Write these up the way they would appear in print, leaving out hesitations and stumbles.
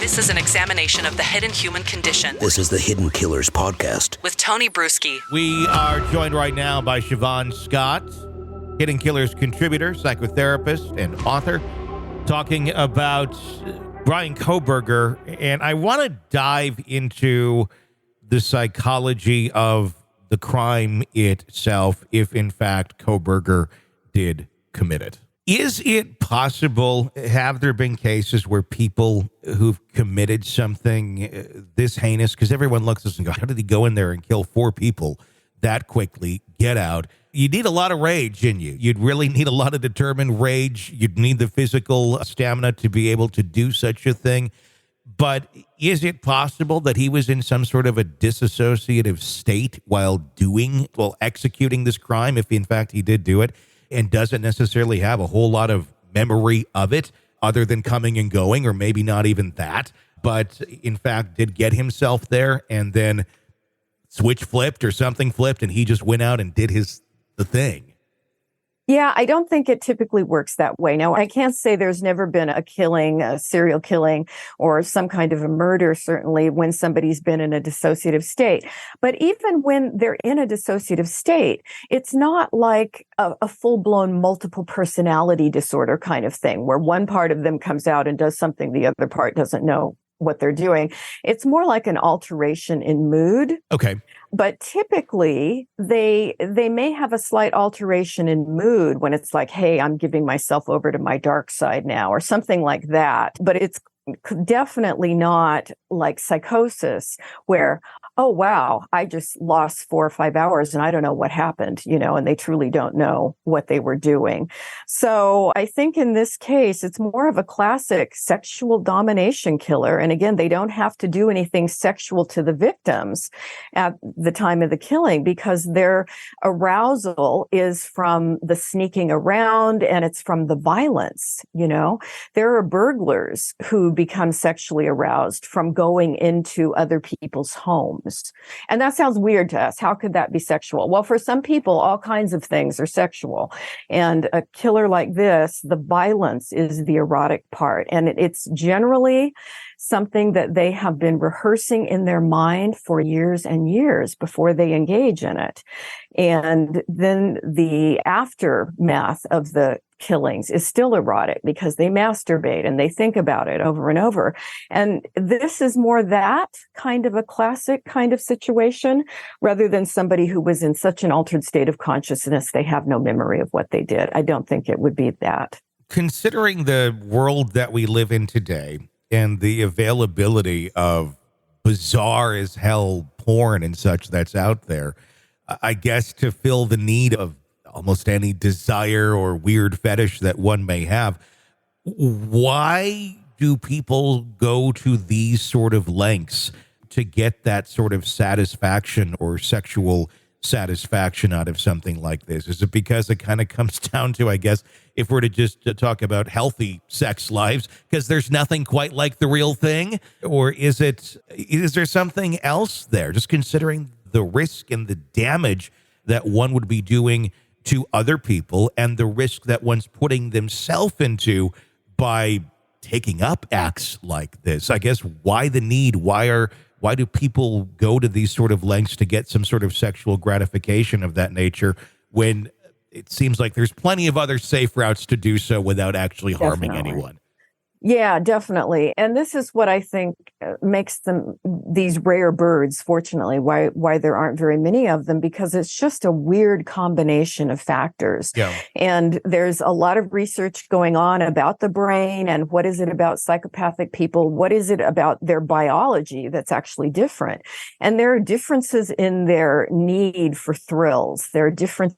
This is an examination of the hidden human condition. This is the Hidden Killers podcast with Tony Brueski. We are joined right now by Shavaun Scott, Hidden Killers contributor, psychotherapist, and author, talking about Brian Kohberger. And I want to dive into the psychology of the crime itself, if in fact Kohberger did commit it. Is it possible, have there been cases where people who've committed something this heinous, because everyone looks at this and goes, how did he go in there and kill 4 people that quickly, get out? You need a lot of rage in you. You'd really need a lot of determined rage. You'd need the physical stamina to be able to do such a thing. But is it possible that he was in some sort of a dissociative state while executing this crime, if in fact he did do it, and doesn't necessarily have a whole lot of memory of it other than coming and going, or maybe not even that, but in fact did get himself there and then switch flipped or something flipped and he just went out and did the thing? Yeah, I don't think it typically works that way. Now, I can't say there's never been a killing, a serial killing, or some kind of a murder, certainly, when somebody's been in a dissociative state. But even when they're in a dissociative state, it's not like a full-blown multiple personality disorder kind of thing, where one part of them comes out and does something the other part doesn't know what they're doing. It's more like an alteration in mood. Okay. But typically, they may have a slight alteration in mood when it's like, hey, I'm giving myself over to my dark side now, or something like that. But it's definitely not like psychosis where, oh, wow, I just lost 4 or 5 hours and I don't know what happened, and they truly don't know what they were doing. So I think in this case, it's more of a classic sexual domination killer. And again, they don't have to do anything sexual to the victims at the time of the killing because their arousal is from the sneaking around and it's from the violence. There are burglars who become sexually aroused from going into other people's homes. And that sounds weird to us. How could that be sexual? Well, for some people, all kinds of things are sexual. And a killer like this, the violence is the erotic part. And it's generally something that they have been rehearsing in their mind for years and years before they engage in it. And then the aftermath of the killings is still erotic because they masturbate and they think about it over and over. And this is more that kind of a classic kind of situation rather than somebody who was in such an altered state of consciousness they have no memory of what they did. I don't think it would be that. Considering the world that we live in today and the availability of bizarre as hell porn and such that's out there, I guess to fill the need of almost any desire or weird fetish that one may have, why do people go to these sort of lengths to get that sort of satisfaction or sexual satisfaction out of something like this? Is it because it kind of comes down to, I guess, if we're to just talk about healthy sex lives, because there's nothing quite like the real thing? Or is there something else there? Just considering the risk and the damage that one would be doing to other people and the risk that one's putting themselves into by taking up acts like this. I guess why the need? Why do people go to these sort of lengths to get some sort of sexual gratification of that nature when it seems like there's plenty of other safe routes to do so without actually harming anyone? Yeah, definitely. And this is what I think makes them these rare birds, fortunately, why there aren't very many of them, because it's just a weird combination of factors. Yeah. And there's a lot of research going on about the brain and what is it about psychopathic people? What is it about their biology that's actually different? And there are differences in their need for thrills. There are differences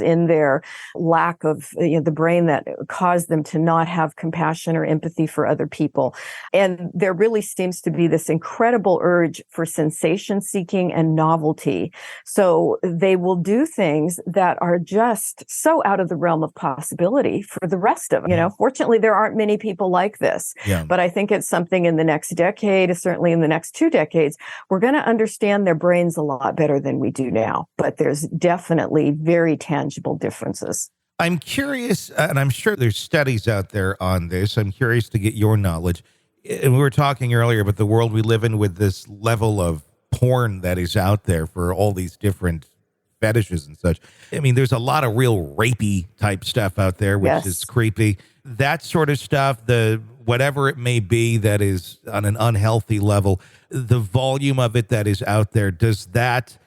in their lack of the brain that caused them to not have compassion or empathy for other people. And there really seems to be this incredible urge for sensation seeking and novelty. So they will do things that are just so out of the realm of possibility for the rest of them. Fortunately, there aren't many people like this, but I think it's something in the next decade, certainly in the next 2 decades, we're going to understand their brains a lot better than we do now. But there's definitely very tangible differences. I'm curious, and I'm sure there's studies out there on this. I'm curious to get your knowledge. And we were talking earlier about the world we live in with this level of porn that is out there for all these different fetishes and such. I mean, there's a lot of real rapey type stuff out there, which is creepy. That sort of stuff, the whatever it may be that is on an unhealthy level, the volume of it that is out there, does that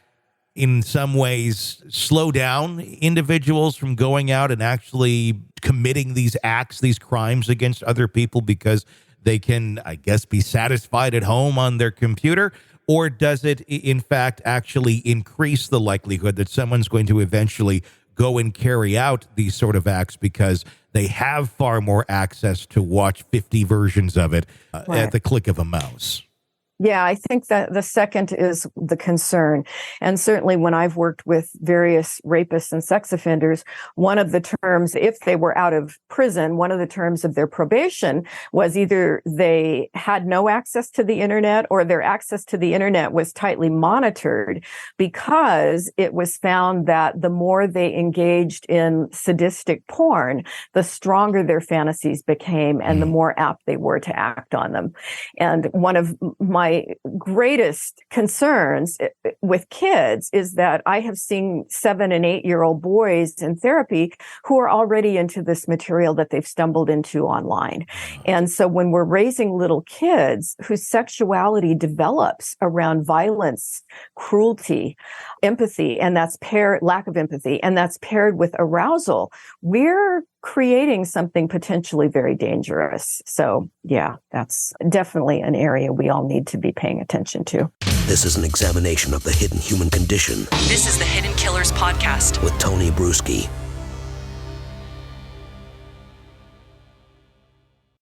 in some ways slow down individuals from going out and actually committing these acts, these crimes against other people because they can, I guess, be satisfied at home on their computer? Or does it, in fact, actually increase the likelihood that someone's going to eventually go and carry out these sort of acts because they have far more access to watch 50 versions of it at the click of a mouse? Yeah, I think that the second is the concern. And certainly when I've worked with various rapists and sex offenders, one of the terms, if they were out of prison, one of the terms of their probation was either they had no access to the internet or their access to the internet was tightly monitored, because it was found that the more they engaged in sadistic porn, the stronger their fantasies became and the more apt they were to act on them. And one of my greatest concerns with kids is that I have seen 7 and 8-year-old boys in therapy who are already into this material that they've stumbled into online. And so when we're raising little kids whose sexuality develops around violence, cruelty, empathy, and that's lack of empathy, and that's paired with arousal, we're creating something potentially very dangerous. So yeah, that's definitely an area we all need to be paying attention to. This is an examination of the hidden human condition This is the Hidden Killers Podcast with Tony Brueski.